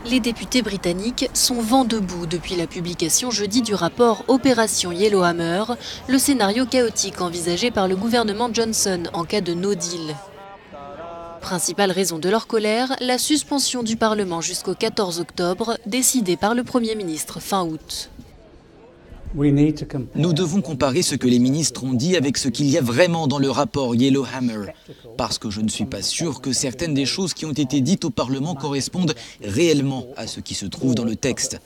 Les députés britanniques sont vent debout depuis la publication jeudi du rapport Opération Yellowhammer, le scénario chaotique envisagé par le gouvernement Johnson en cas de no deal. Principale raison de leur colère, la suspension du Parlement jusqu'au 14 octobre, décidée par le Premier ministre fin août. Nous devons comparer ce que les ministres ont dit avec ce qu'il y a vraiment dans le rapport Yellowhammer, parce que je ne suis pas sûr que certaines des choses qui ont été dites au Parlement correspondent réellement à ce qui se trouve dans le texte.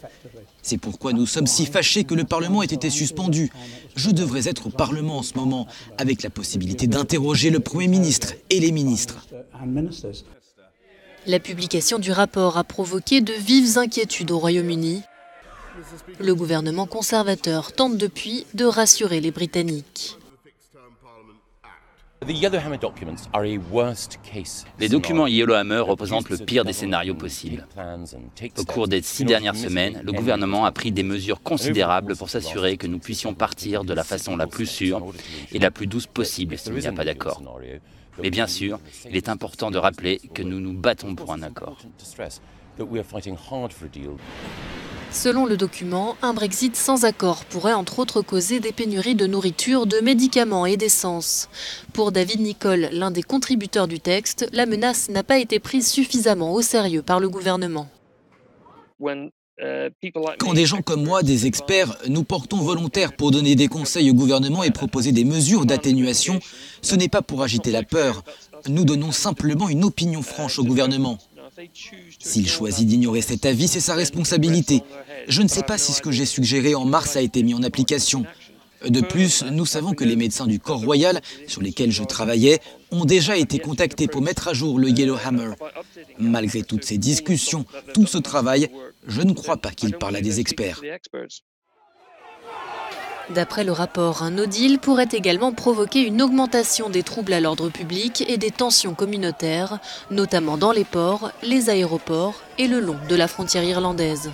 C'est pourquoi nous sommes si fâchés que le Parlement ait été suspendu. Je devrais être au Parlement en ce moment, avec la possibilité d'interroger le Premier ministre et les ministres. La publication du rapport a provoqué de vives inquiétudes au Royaume-Uni. Le gouvernement conservateur tente depuis de rassurer les Britanniques. Les documents Yellowhammer représentent le pire des scénarios possibles. Au cours des 6 dernières semaines, le gouvernement a pris des mesures considérables pour s'assurer que nous puissions partir de la façon la plus sûre et la plus douce possible s'il n'y a pas d'accord. Mais bien sûr, il est important de rappeler que nous nous battons pour un accord. Selon le document, un Brexit sans accord pourrait entre autres causer des pénuries de nourriture, de médicaments et d'essence. Pour David Nicol, l'un des contributeurs du texte, la menace n'a pas été prise suffisamment au sérieux par le gouvernement. Quand des gens comme moi, des experts, nous portons volontaires pour donner des conseils au gouvernement et proposer des mesures d'atténuation, ce n'est pas pour agiter la peur. Nous donnons simplement une opinion franche au gouvernement. S'il choisit d'ignorer cet avis, c'est sa responsabilité. Je ne sais pas si ce que j'ai suggéré en mars a été mis en application. De plus, nous savons que les médecins du corps royal, sur lesquels je travaillais, ont déjà été contactés pour mettre à jour le Yellowhammer. Malgré toutes ces discussions, tout ce travail, je ne crois pas qu'il parle à des experts. D'après le rapport, un no deal pourrait également provoquer une augmentation des troubles à l'ordre public et des tensions communautaires, notamment dans les ports, les aéroports et le long de la frontière irlandaise.